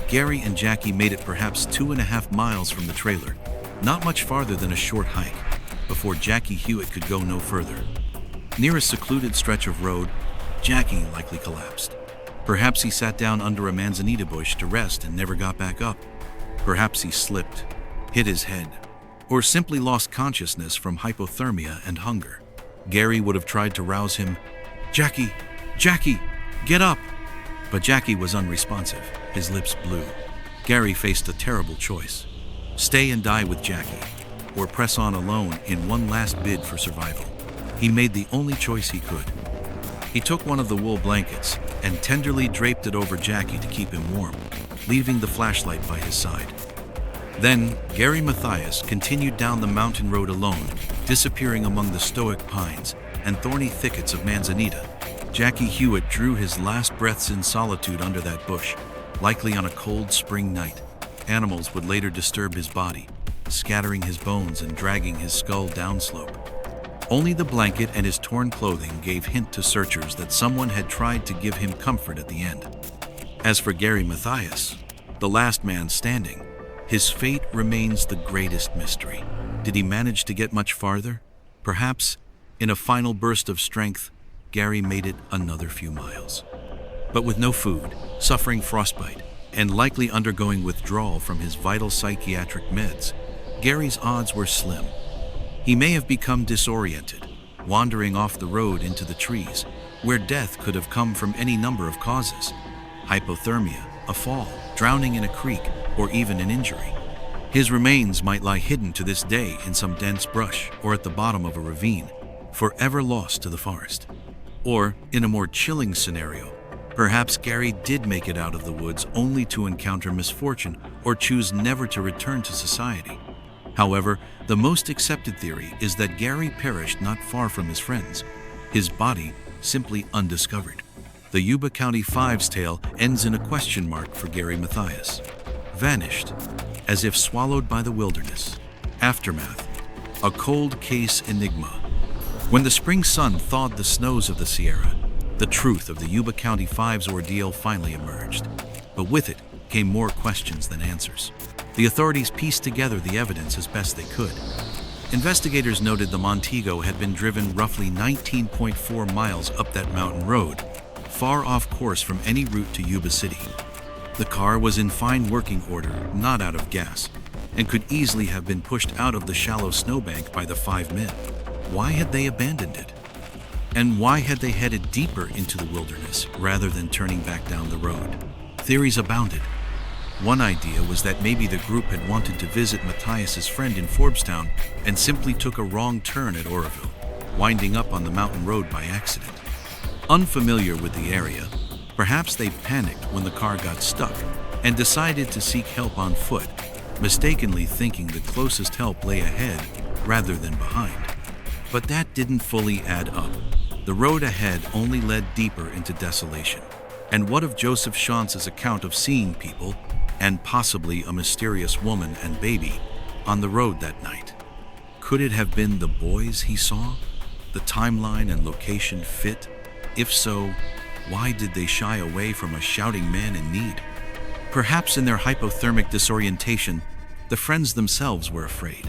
Gary and Jackie made it perhaps 2.5 miles from the trailer, not much farther than a short hike, before Jackie Hewitt could go no further. Near a secluded stretch of road, Jackie likely collapsed. Perhaps he sat down under a manzanita bush to rest and never got back up. Perhaps he slipped, hit his head, or simply lost consciousness from hypothermia and hunger. Gary would have tried to rouse him. "Jackie! Jackie! Get up!" But Jackie was unresponsive, his lips blue. Gary faced a terrible choice: stay and die with Jackie, or press on alone in one last bid for survival. He made the only choice he could. He took one of the wool blankets and tenderly draped it over Jackie to keep him warm, leaving the flashlight by his side. Then, Gary Mathias continued down the mountain road alone, disappearing among the stoic pines and thorny thickets of manzanita. Jackie Hewitt drew his last breaths in solitude under that bush, likely on a cold spring night. Animals would later disturb his body, scattering his bones and dragging his skull downslope. Only the blanket and his torn clothing gave hint to searchers that someone had tried to give him comfort at the end. As for Gary Mathias, the last man standing, his fate remains the greatest mystery. Did he manage to get much farther? Perhaps, in a final burst of strength, Gary made it another few miles. But with no food, suffering frostbite, and likely undergoing withdrawal from his vital psychiatric meds, Gary's odds were slim. He may have become disoriented, wandering off the road into the trees, where death could have come from any number of causes: hypothermia, a fall, drowning in a creek, or even an injury. His remains might lie hidden to this day in some dense brush or at the bottom of a ravine, forever lost to the forest. Or, in a more chilling scenario, perhaps Gary did make it out of the woods only to encounter misfortune or choose never to return to society. However, the most accepted theory is that Gary perished not far from his friends, his body simply undiscovered. The Yuba County Five's tale ends in a question mark for Gary Mathias. Vanished, as if swallowed by the wilderness. Aftermath, a cold case enigma. When the spring sun thawed the snows of the Sierra, the truth of the Yuba County Five's ordeal finally emerged. But with it came more questions than answers. The authorities pieced together the evidence as best they could. Investigators noted the Montego had been driven roughly 19.4 miles up that mountain road, far off course from any route to Yuba City. The car was in fine working order, not out of gas, and could easily have been pushed out of the shallow snowbank by the 5 men. Why had they abandoned it? And why had they headed deeper into the wilderness rather than turning back down the road? Theories abounded. One idea was that maybe the group had wanted to visit Mathias's friend in Forbstown and simply took a wrong turn at Oroville, winding up on the mountain road by accident. Unfamiliar with the area, perhaps they panicked when the car got stuck and decided to seek help on foot, mistakenly thinking the closest help lay ahead rather than behind. But that didn't fully add up. The road ahead only led deeper into desolation. And what of Joseph Chance's account of seeing people, and possibly a mysterious woman and baby, on the road that night? Could it have been the boys he saw? The timeline and location fit? If so, why did they shy away from a shouting man in need? Perhaps in their hypothermic disorientation, the friends themselves were afraid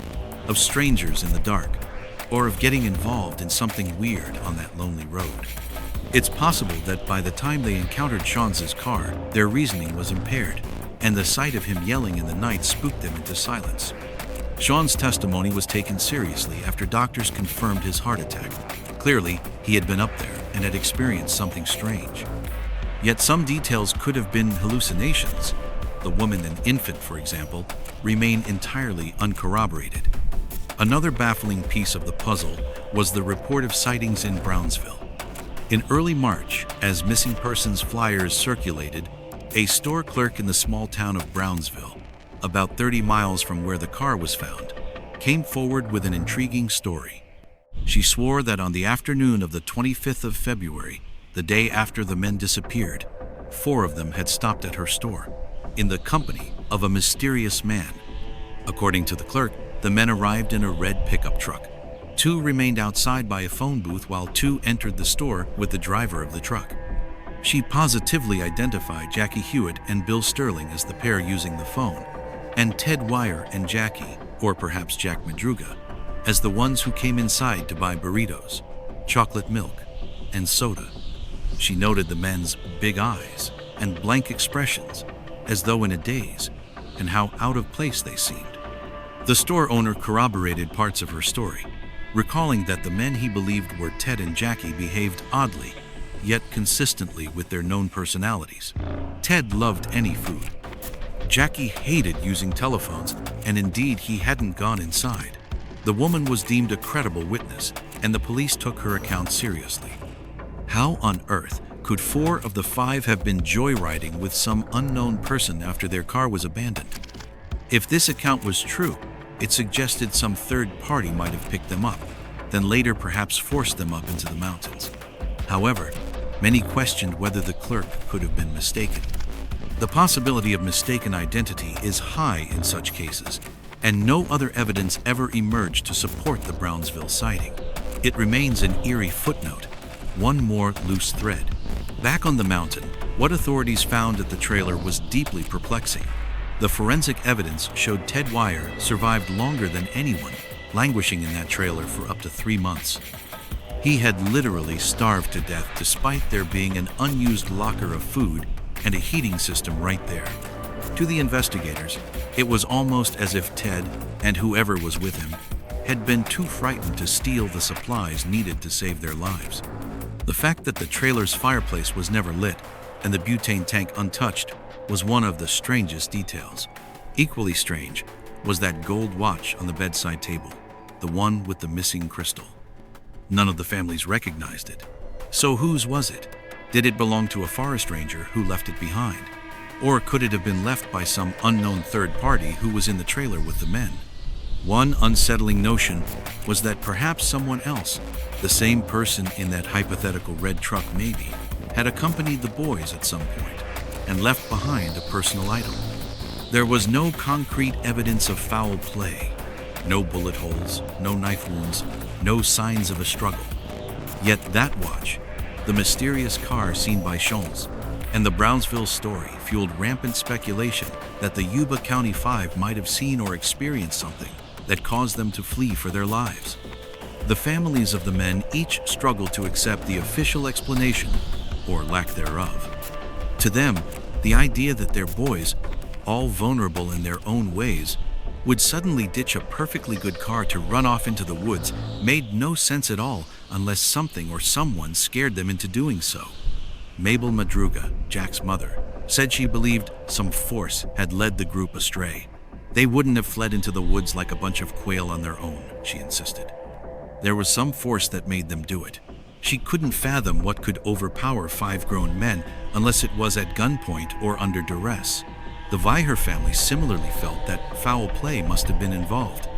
of strangers in the dark, or of getting involved in something weird on that lonely road. It's possible that by the time they encountered Chance's car, their reasoning was impaired, and the sight of him yelling in the night spooked them into silence. Sean's testimony was taken seriously after doctors confirmed his heart attack. Clearly, he had been up there and had experienced something strange. Yet some details could have been hallucinations. The woman and infant, for example, remain entirely uncorroborated. Another baffling piece of the puzzle was the report of sightings in Brownsville. In early March, as missing persons flyers circulated, a store clerk in the small town of Brownsville, about 30 miles from where the car was found, came forward with an intriguing story. She swore that on the afternoon of the 25th of February, the day after the men disappeared, 4 of them had stopped at her store, in the company of a mysterious man. According to the clerk, the men arrived in a red pickup truck. 2 remained outside by a phone booth while 2 entered the store with the driver of the truck. She positively identified Jackie Hewitt and Bill Sterling as the pair using the phone, and Ted Wire and Jackie, or perhaps Jack Madruga, as the ones who came inside to buy burritos, chocolate milk, and soda. She noted the men's big eyes and blank expressions, as though in a daze, and how out of place they seemed. The store owner corroborated parts of her story, recalling that the men he believed were Ted and Jackie behaved oddly, yet consistently with their known personalities. Ted loved any food. Jackie hated using telephones, and indeed he hadn't gone inside. The woman was deemed a credible witness, and the police took her account seriously. How on earth could 4 of the 5 have been joyriding with some unknown person after their car was abandoned? If this account was true, it suggested some third party might have picked them up, then later perhaps forced them up into the mountains. However, many questioned whether the clerk could have been mistaken. The possibility of mistaken identity is high in such cases, and no other evidence ever emerged to support the Brownsville sighting. It remains an eerie footnote, one more loose thread. Back on the mountain, what authorities found at the trailer was deeply perplexing. The forensic evidence showed Ted Wire survived longer than anyone, languishing in that trailer for up to 3 months. He had literally starved to death despite there being an unused locker of food and a heating system right there. To the investigators, it was almost as if Ted, and whoever was with him, had been too frightened to steal the supplies needed to save their lives. The fact that the trailer's fireplace was never lit and the butane tank untouched was one of the strangest details. Equally strange was that gold watch on the bedside table, the one with the missing crystal. None of the families recognized it. So whose was it? Did it belong to a forest ranger who left it behind? Or could it have been left by some unknown third party who was in the trailer with the men? One unsettling notion was that perhaps someone else, the same person in that hypothetical red truck maybe, had accompanied the boys at some point and left behind a personal item. There was no concrete evidence of foul play, no bullet holes, no knife wounds, no signs of a struggle. Yet that watch, the mysterious car seen by Schultz, and the Brownsville story fueled rampant speculation that the Yuba County Five might have seen or experienced something that caused them to flee for their lives. The families of the men each struggled to accept the official explanation, or lack thereof. To them, the idea that their boys, all vulnerable in their own ways, would suddenly ditch a perfectly good car to run off into the woods made no sense at all unless something or someone scared them into doing so. Mabel Madruga, Jack's mother, said she believed some force had led the group astray. They wouldn't have fled into the woods like a bunch of quail on their own, she insisted. There was some force that made them do it. She couldn't fathom what could overpower 5 grown men unless it was at gunpoint or under duress. The Viher family similarly felt that foul play must have been involved.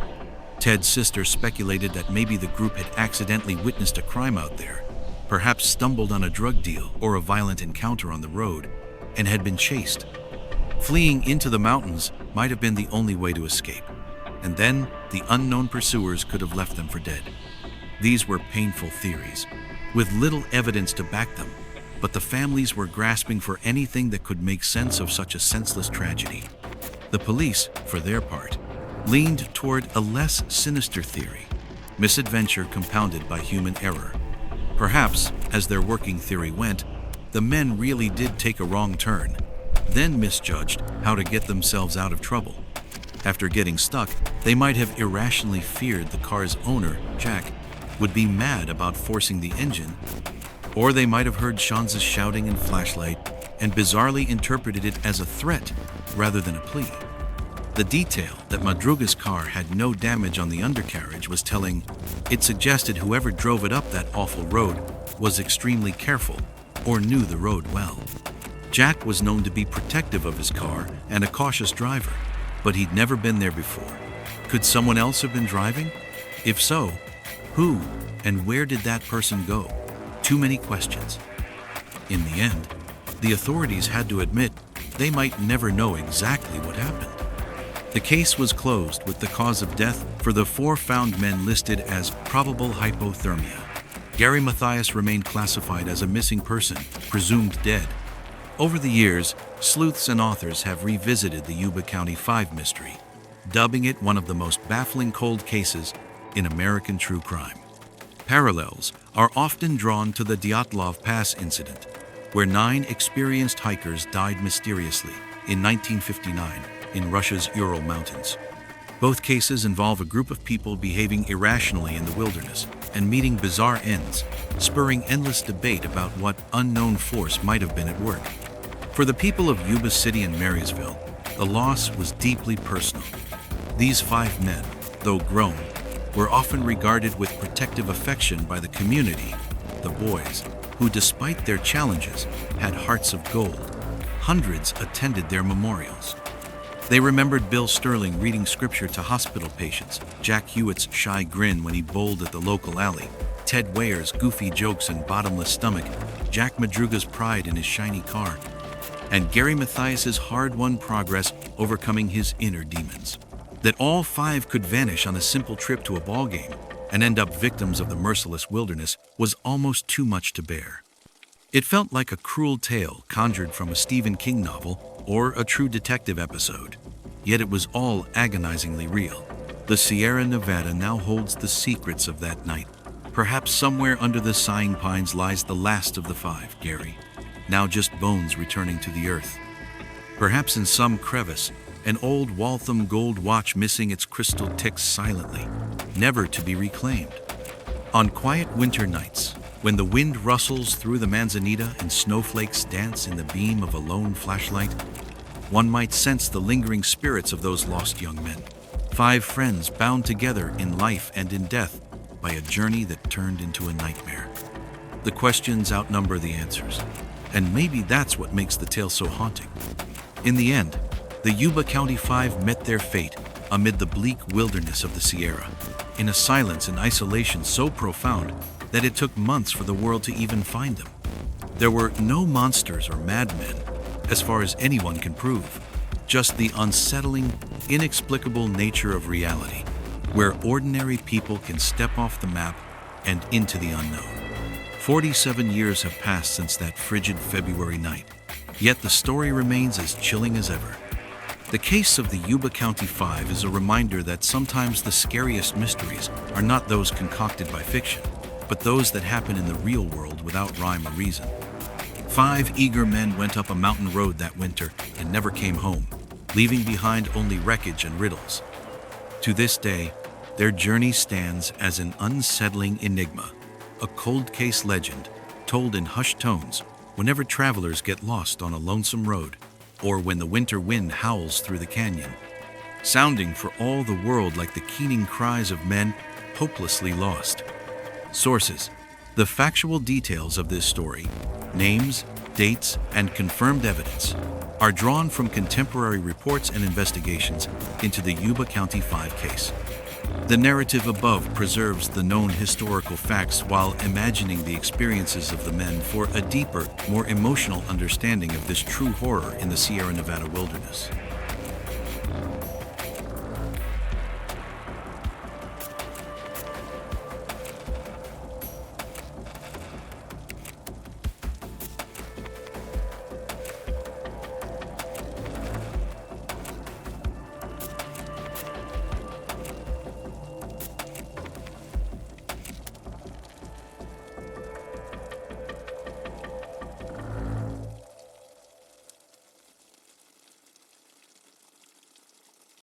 Ted's sister speculated that maybe the group had accidentally witnessed a crime out there. perhaps stumbled on a drug deal or a violent encounter on the road, and had been chased. Fleeing into the mountains might have been the only way to escape, and then the unknown pursuers could have left them for dead. These were painful theories, with little evidence to back them, but the families were grasping for anything that could make sense of such a senseless tragedy. The police, for their part, leaned toward a less sinister theory: misadventure compounded by human error. Perhaps, as their working theory went, the men really did take a wrong turn, then misjudged how to get themselves out of trouble. After getting stuck, they might have irrationally feared the car's owner, Jack, would be mad about forcing the engine, or they might have heard Shanz's shouting and flashlight and bizarrely interpreted it as a threat rather than a plea. The detail that Madruga's car had no damage on the undercarriage was telling. It suggested whoever drove it up that awful road was extremely careful or knew the road well. Jack was known to be protective of his car and a cautious driver, but he'd never been there before. Could someone else have been driving? If so, who and where did that person go? Too many questions. In the end, the authorities had to admit they might never know exactly what happened. The case was closed with the cause of death for the 4 found men listed as probable hypothermia. Gary Mathias remained classified as a missing person, presumed dead. Over the years, sleuths and authors have revisited the Yuba County 5 mystery, dubbing it one of the most baffling cold cases in American true crime. Parallels are often drawn to the Dyatlov Pass incident, where 9 experienced hikers died mysteriously in 1959 in Russia's Ural Mountains. Both cases involve a group of people behaving irrationally in the wilderness and meeting bizarre ends, spurring endless debate about what unknown force might have been at work. For the people of Yuba City and Marysville, the loss was deeply personal. These 5 men, though grown, were often regarded with protective affection by the community, the boys, who despite their challenges had hearts of gold. Hundreds attended their memorials. They remembered Bill Sterling reading scripture to hospital patients, Jack Hewitt's shy grin when he bowled at the local alley, Ted Ware's goofy jokes and bottomless stomach, Jack Madruga's pride in his shiny car, and Gary Mathias's hard-won progress overcoming his inner demons. That all 5 could vanish on a simple trip to a ball game and end up victims of the merciless wilderness was almost too much to bear. It felt like a cruel tale conjured from a Stephen King novel or a true detective episode, yet it was all agonizingly real. The Sierra Nevada now holds the secrets of that night. Perhaps somewhere under the sighing pines lies the last of the 5, Gary, now just bones returning to the earth. Perhaps in some crevice, an old Waltham gold watch missing its crystal ticks silently, never to be reclaimed. On quiet winter nights, when the wind rustles through the manzanita and snowflakes dance in the beam of a lone flashlight, one might sense the lingering spirits of those lost young men. 5 friends bound together in life and in death by a journey that turned into a nightmare. The questions outnumber the answers, and maybe that's what makes the tale so haunting. In the end, the Yuba County 5 met their fate amid the bleak wilderness of the Sierra, in a silence and isolation so profound that it took months for the world to even find them. There were no monsters or madmen, as far as anyone can prove, just the unsettling, inexplicable nature of reality, where ordinary people can step off the map and into the unknown. 47 years have passed since that frigid February night, yet the story remains as chilling as ever. The case of the Yuba County 5 is a reminder that sometimes the scariest mysteries are not those concocted by fiction, but those that happen in the real world without rhyme or reason. 5 eager men went up a mountain road that winter and never came home, leaving behind only wreckage and riddles. To this day, their journey stands as an unsettling enigma, a cold case legend told in hushed tones whenever travelers get lost on a lonesome road, or when the winter wind howls through the canyon, sounding for all the world like the keening cries of men hopelessly lost. Sources: the factual details of this story, names, dates, and confirmed evidence, are drawn from contemporary reports and investigations into the Yuba County 5 case. The narrative above preserves the known historical facts while imagining the experiences of the men for a deeper, more emotional understanding of this true horror in the Sierra Nevada wilderness.